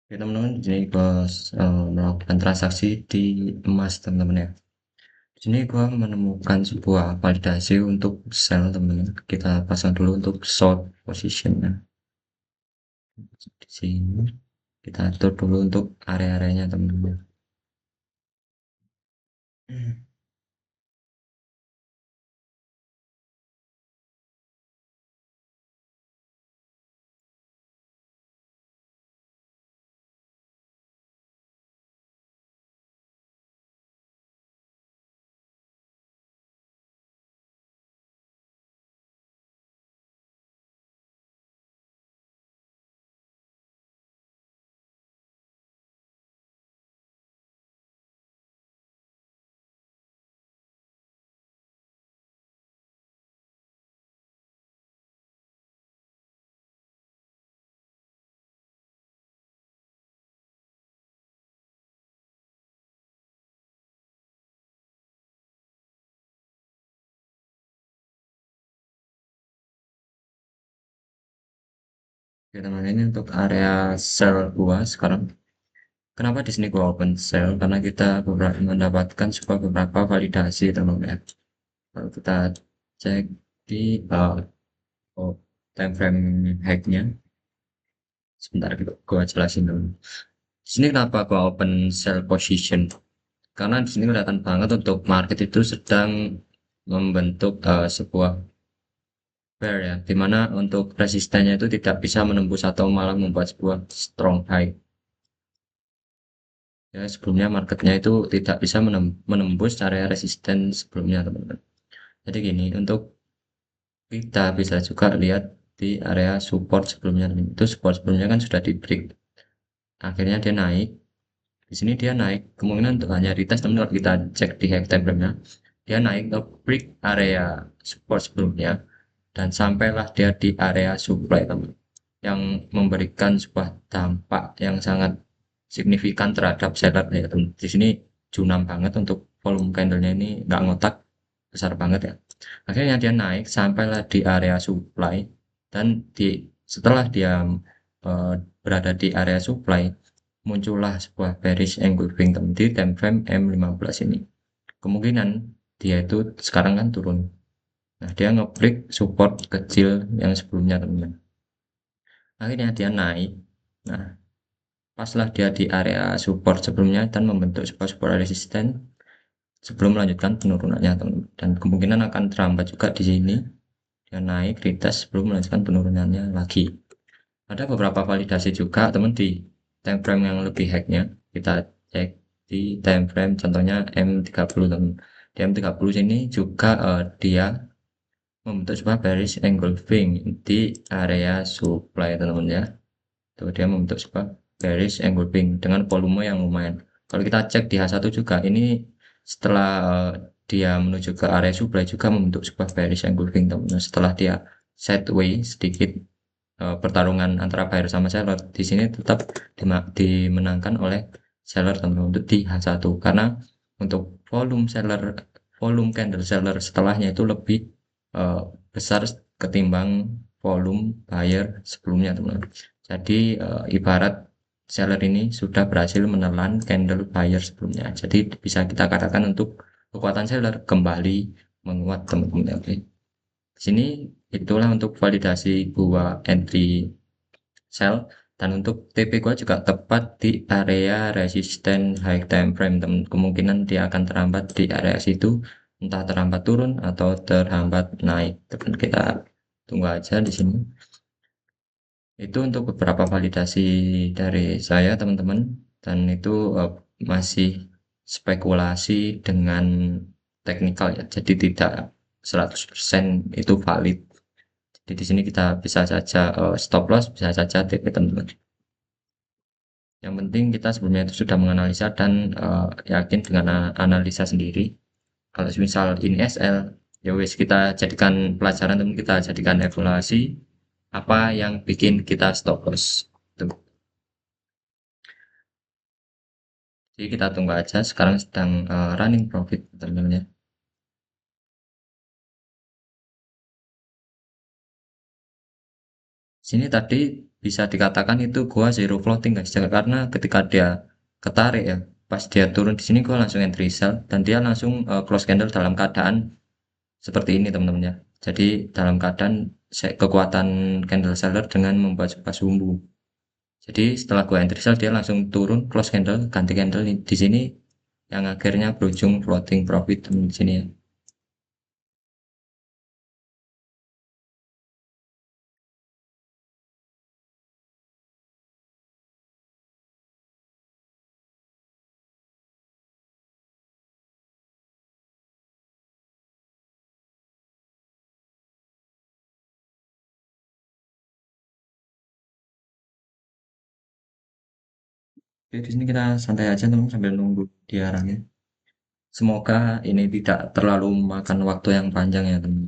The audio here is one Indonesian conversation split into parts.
Oke teman-teman, di sini gua melakukan transaksi di emas teman-teman ya. Di sini gua menemukan sebuah validasi untuk sell teman-teman. Kita pasang dulu untuk short positionnya. Di sini kita atur dulu untuk area-areanya teman-teman. Oke teman-teman, ini untuk area sell gua sekarang. Kenapa di sini gua open sell? Karena kita mendapatkan sebuah beberapa validasi teman-teman ya. Kalau kita cek di oh, time frame hacknya, sebentar gua jelasin dulu. Di sini kenapa gua open sell position? Karena di sini kelihatan banget untuk market itu sedang membentuk sebuah bear ya, dimana untuk resistennya itu tidak bisa menembus atau malah membuat sebuah strong high. Ya, sebelumnya marketnya itu tidak bisa menembus area resisten sebelumnya teman-teman. Jadi gini, untuk kita bisa juga lihat di area support sebelumnya. Itu support sebelumnya kan sudah di break. Akhirnya dia naik. Di sini dia naik, kemungkinan untuk hanya retest, namun kalau kita cek di hack time frame-nya, dia naik ke break area support sebelumnya dan sampailah dia di area supply teman, yang memberikan sebuah dampak yang sangat signifikan terhadap seller ya teman. Di sini junam banget untuk volume candlenya ini nggak ngotak, besar banget ya. Akhirnya dia naik sampailah di area supply dan setelah dia berada di area supply, muncullah sebuah bearish engulfing di time frame M15 ini. Kemungkinan dia itu sekarang kan turun. Nah, dia nge-break support kecil yang sebelumnya teman-teman. Akhirnya dia naik. Nah, paslah dia di area support sebelumnya dan membentuk sebuah support resisten sebelum melanjutkan penurunannya teman-teman. Dan kemungkinan akan terhambat juga di sini. Dia naik retest sebelum melanjutkan penurunannya lagi. Ada beberapa validasi juga teman di time frame yang lebih hacknya. Kita cek di time frame contohnya M30 teman. Di M30 sini juga dia membentuk sebuah bearish engulfing di area supply teman-teman ya. Tuh dia membentuk sebuah bearish engulfing dengan volume yang lumayan. Kalau kita cek di H1 juga ini setelah dia menuju ke area supply juga membentuk sebuah bearish engulfing teman-teman. Setelah dia sideways sedikit, pertarungan antara buyer sama seller di sini tetap dimenangkan oleh seller teman-teman untuk di H1 karena untuk volume candle seller setelahnya itu lebih uh, besar ketimbang volume buyer sebelumnya teman-teman. Jadi ibarat seller ini sudah berhasil menelan candle buyer sebelumnya. Jadi bisa kita katakan untuk kekuatan seller kembali menguat teman-teman. Oke. Di sini itulah untuk validasi gua entry sell dan untuk TP gua juga tepat di area resisten high time frame teman. Kemungkinan dia akan terhambat di area situ, entah terhambat turun atau terhambat naik. Teman kita tunggu aja di sini. Itu untuk beberapa validasi dari saya teman-teman dan itu masih spekulasi dengan teknikal ya. Jadi tidak 100% itu valid. Jadi di sini kita bisa saja stop loss, bisa saja TP teman-teman. Yang penting kita sebelumnya itu sudah menganalisa dan yakin dengan analisa sendiri. Kalau misal ini SL, ya wis kita jadikan pelajaran teman, kita jadikan evaluasi apa yang bikin kita stop loss. Tuh. Jadi kita tunggu aja. Sekarang sedang running profit teman-teman ya. Sini tadi bisa dikatakan itu gua zero floating guys. Karena ketika dia ketarik ya, pas dia turun di sini gua langsung entry sell dan dia langsung close candle dalam keadaan seperti ini teman-teman ya. Jadi dalam keadaan kekuatan candle seller dengan membuat sebuah sumbu. Jadi setelah gua entry sell dia langsung turun close candle ganti candle di sini yang akhirnya berujung floating profit di sini ya. Jadi di sini kita santai aja teman sambil nunggu diarahnya. Semoga ini tidak terlalu memakan waktu yang panjang ya teman.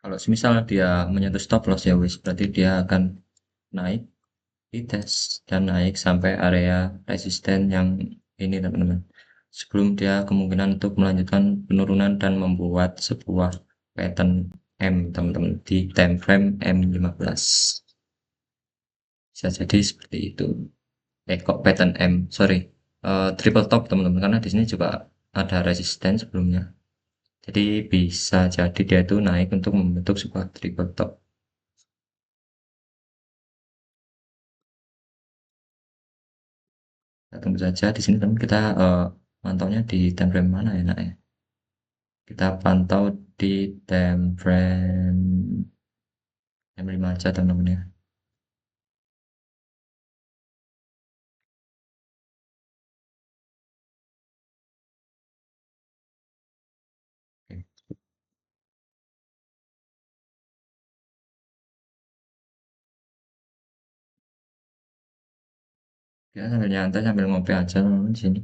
Kalau semisal dia menyentuh stop loss ya wis, berarti dia akan naik di tes dan naik sampai area resisten yang ini teman-teman. Sebelum dia kemungkinan untuk melanjutkan penurunan dan membuat sebuah pattern M teman-teman di time frame M15. Bisa jadi seperti itu. Kok pattern M, sorry. Triple top teman-teman karena di sini juga ada resisten sebelumnya. Jadi bisa jadi dia itu naik untuk membentuk sebuah triple top. Kita tunggu saja di sini teman kita mantaunya di time frame mana ya nak ya? Kita pantau di time frame M5 aja teman-teman ya. Oke. Kita sambil nyantai sambil ngopi aja teman-teman di sini.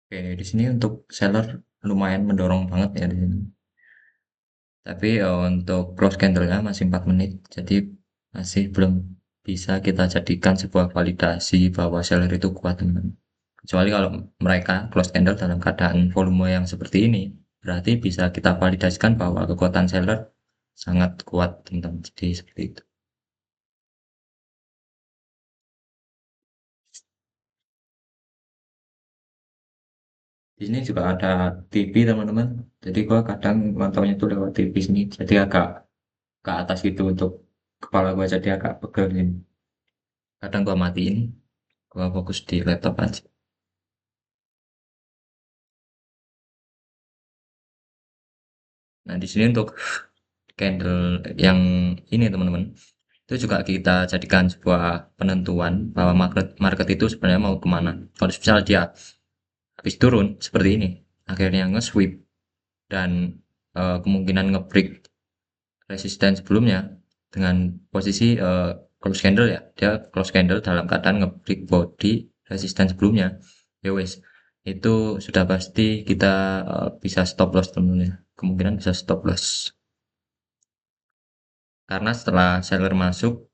Oke, di sini untuk seller lumayan mendorong banget ya di sini. Tapi untuk close candle-nya masih 4 menit, jadi masih belum bisa kita jadikan sebuah validasi bahwa seller itu kuat teman. Kecuali kalau mereka close candle dalam keadaan volume yang seperti ini, berarti bisa kita validasikan bahwa kekuatan seller sangat kuat teman-teman. Jadi seperti itu. Di sini juga ada TV teman-teman. Jadi gua kadang mantaunya itu lewat TV sini, jadi agak ke atas gitu untuk kepala gua jadi agak pegel ini. Kadang gua matiin, gua fokus di laptop aja. Nah, di sini untuk candle yang ini teman-teman, itu juga kita jadikan sebuah penentuan bahwa market market itu sebenarnya mau kemana. Kalau misalnya dia habis turun seperti ini, akhirnya nge-sweep dan kemungkinan nge-break resisten sebelumnya dengan posisi close candle ya, dia close candle dalam keadaan nge-break body resisten sebelumnya. Ya wes, itu sudah pasti kita bisa stop loss teman-teman ya. Kemungkinan bisa stop loss. Karena setelah seller masuk,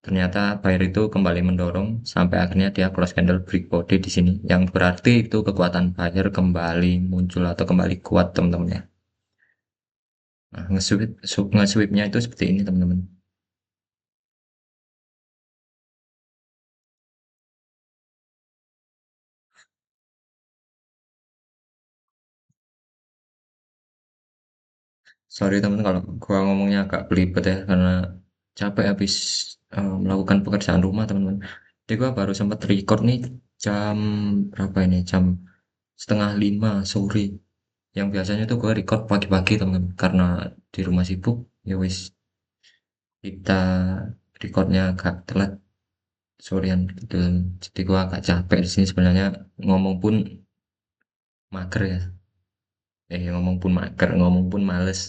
ternyata buyer itu kembali mendorong sampai akhirnya dia close candle break body di sini, yang berarti itu kekuatan buyer kembali muncul atau kembali kuat teman-teman ya. Nah, nge-sweepnya itu seperti ini teman-teman. Sorry teman kalau gua ngomongnya agak belibet ya karena capek habis melakukan pekerjaan rumah teman-teman. Jadi gua baru sempat record nih jam berapa ini? Jam setengah 5 sore. Yang biasanya tuh gua record pagi-pagi teman-teman karena di rumah sibuk. Ya wis kita recordnya agak telat, sorean gitu. Jadi gua agak capek di sini sebenarnya, ngomong pun mager ya. Ngomong pun mager, ngomong pun males.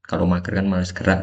Kalau mager kan males gerak.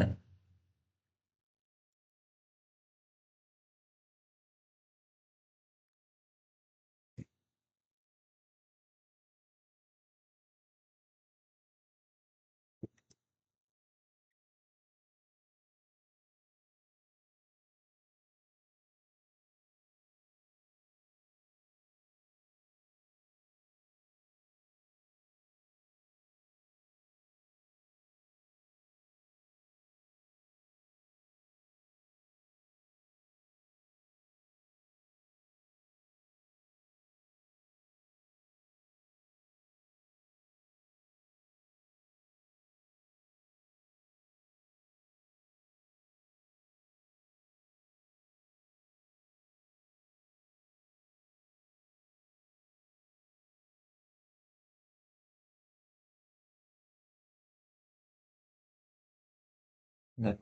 Enggak.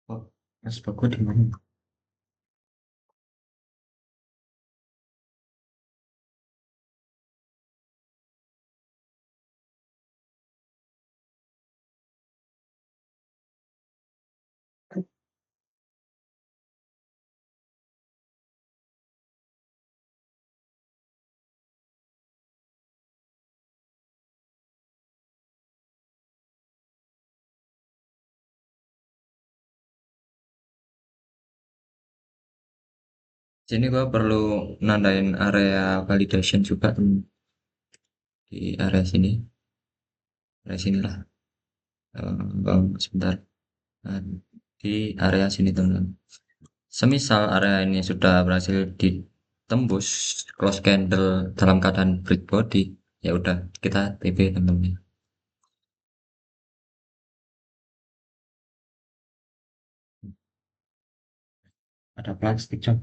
Oh, Mas Bagu di mana? Sini gua perlu nandain area validation juga di area sini. Area sini lah. Sebentar. Nah, di area sini teman-teman. Semisal area ini sudah berhasil ditembus close candle dalam keadaan break body, ya udah kita TP teman-teman. Ada plastik coy.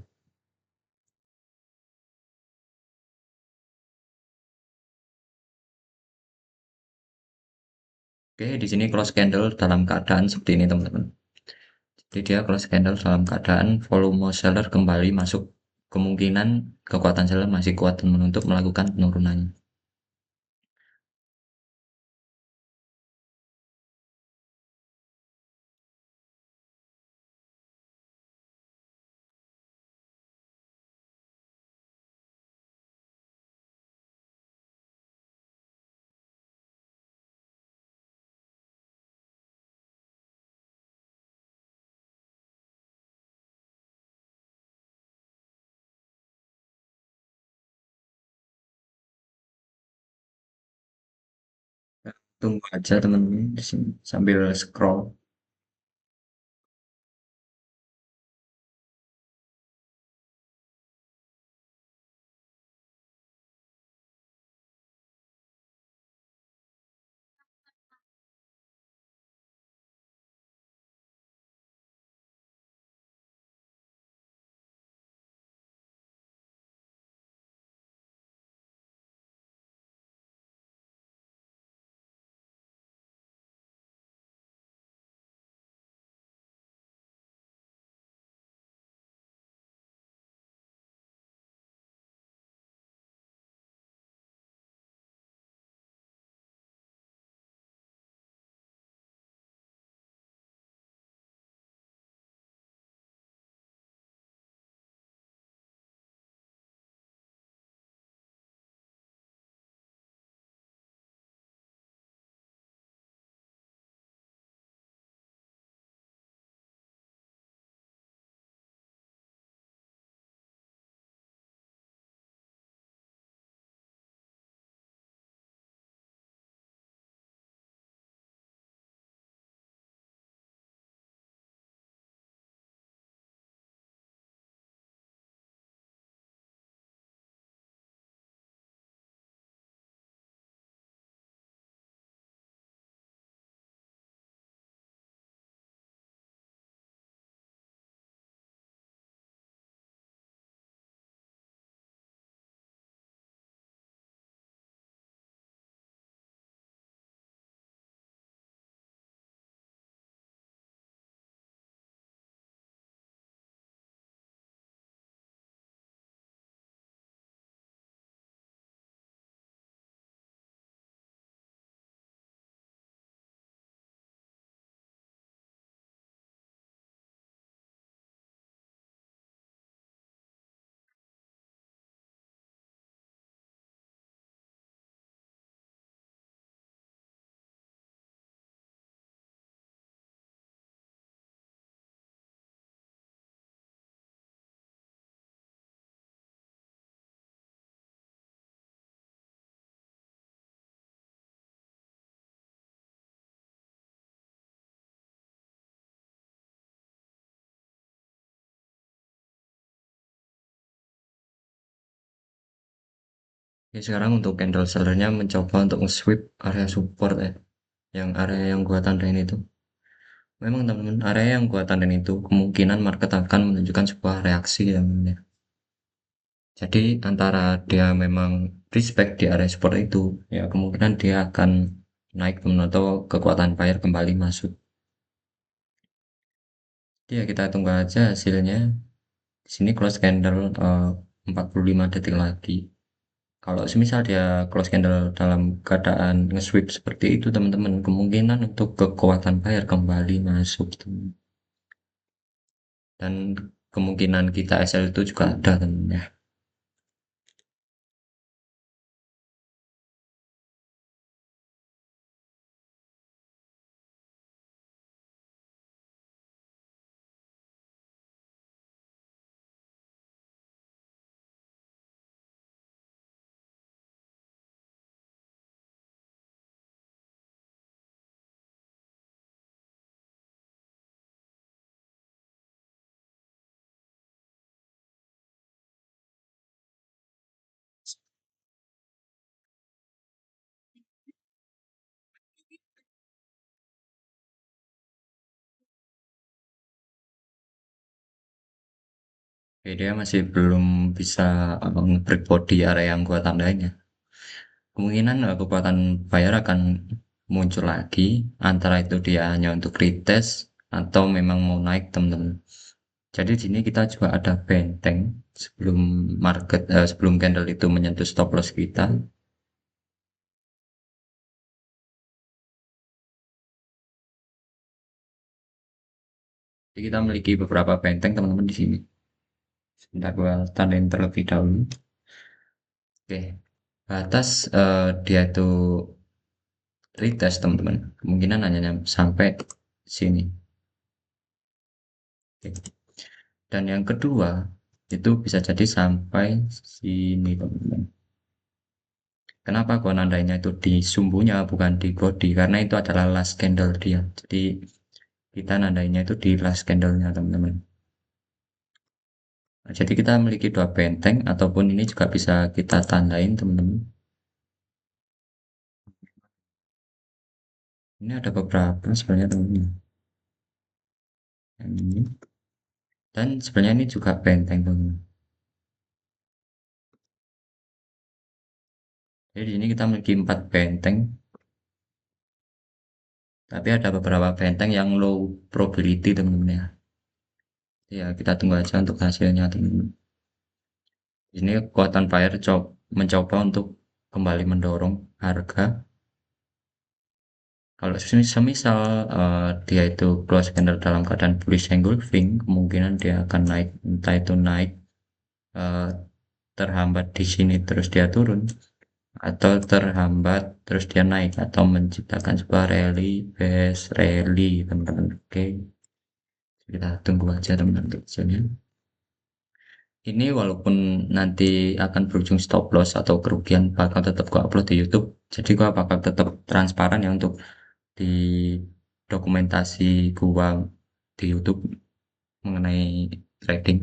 Oke, di sini close candle dalam keadaan seperti ini teman-teman. Jadi dia close candle dalam keadaan volume seller kembali masuk. Kemungkinan kekuatan seller masih kuat teman untuk melakukan penurunannya. Tunggu aja teman-teman di sini sambil scroll. Ya, sekarang untuk candle sellernya mencoba untuk nge-sweep area support ya, yang area yang gua tandain itu. Memang teman-teman, area yang gua tandain itu kemungkinan market akan menunjukkan sebuah reaksi ya, teman-teman ya. Jadi antara dia memang respect di area support itu, ya kemungkinan dia akan naik teman atau kekuatan buyer kembali masuk. Jadi ya kita tunggu aja hasilnya. Di sini close candle 45 detik lagi. Kalau semisal dia close candle dalam keadaan nge-sweep seperti itu teman-teman, kemungkinan untuk kekuatan buyer kembali masuk dan kemungkinan kita SL itu juga ada teman ya. Oke, dia masih belum bisa nge-break body area yang gua tandain ya. Kemungkinan kekuatan buyer akan muncul lagi, antara itu dia hanya untuk retest atau memang mau naik teman-teman. Jadi di sini kita juga ada benteng sebelum sebelum candle itu menyentuh stop loss kita. Jadi kita memiliki beberapa benteng teman-teman di sini. Sebentar gua tandain terlebih dahulu. Oke, batas dia itu retest teman-teman. Kemungkinan hanya sampai sini. Oke. Dan yang kedua itu bisa jadi sampai sini teman-teman. Kenapa gua nandainya itu di sumbunya bukan di body? Karena itu adalah last candle dia. Jadi kita nandainya itu di last candle-nya teman-teman. Nah, jadi kita memiliki dua benteng ataupun ini juga bisa kita tandain teman-teman. Ini ada beberapa sebenarnya teman-teman. Yang ini dan sebenarnya ini juga benteng teman-teman. Jadi di sini kita memiliki 4 benteng, tapi ada beberapa benteng yang low probability teman-teman ya. Ya, kita tunggu aja untuk hasilnya teman-teman. Ini kekuatan buyer mencoba untuk kembali mendorong harga. Kalau semisal dia itu close candle dalam keadaan bullish engulfing, kemungkinan dia akan naik, entah itu naik eh, terhambat di sini terus dia turun, atau terhambat terus dia naik, atau menciptakan sebuah rally, best rally teman-teman. Oke, kita tunggu aja teman-teman untuk hasilnya. Ini walaupun nanti akan berujung stop loss atau kerugian bakal tetap gua upload di YouTube. Jadi gua bakal tetap transparan ya untuk di dokumentasi gua di YouTube mengenai trading.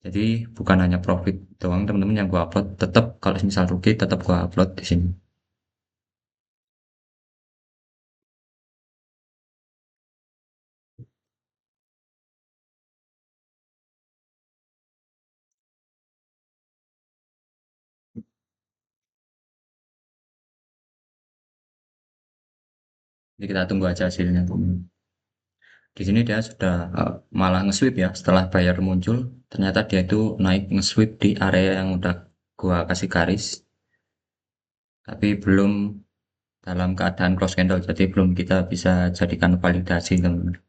Jadi bukan hanya profit doang teman-teman yang gua upload, tetap kalau misal rugi tetap gua upload di sini. Jadi kita tunggu aja hasilnya. Di sini dia sudah malah nge-sweep ya setelah buyer muncul, ternyata dia itu naik nge-sweep di area yang udah gua kasih garis, tapi belum dalam keadaan close candle, jadi belum kita bisa jadikan validasi teman-teman.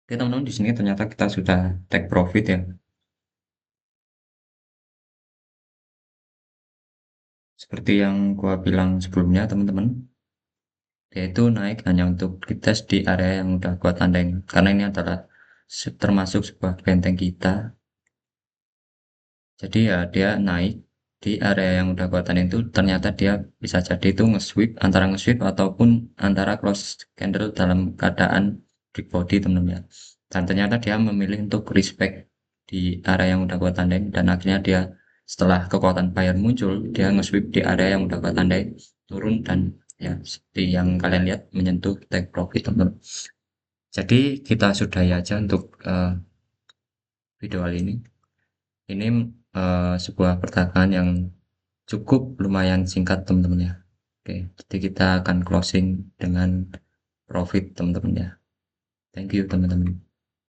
Oke teman-teman, di sini ternyata kita sudah take profit ya. Seperti yang gua bilang sebelumnya teman-teman, yaitu naik hanya untuk dites di area yang udah gua tandain. Karena ini adalah termasuk sebuah benteng kita. Jadi ya dia naik di area yang udah gua tandain itu ternyata dia bisa jadi itu nge-sweep antara nge-sweep ataupun antara close candle dalam keadaan break body teman-teman ya. Dan ternyata dia memilih untuk respect di area yang udah gua tandain dan akhirnya dia setelah kekuatan buyer muncul dia nge-sweep di area yang udah gua tandain turun dan ya seperti yang kalian lihat menyentuh take profit teman-teman. Jadi kita sudahi aja untuk video kali ini. Ini sebuah perdagangan yang cukup lumayan singkat teman-teman ya. Oke, jadi kita akan closing dengan profit teman-teman ya. Thank you teman-teman.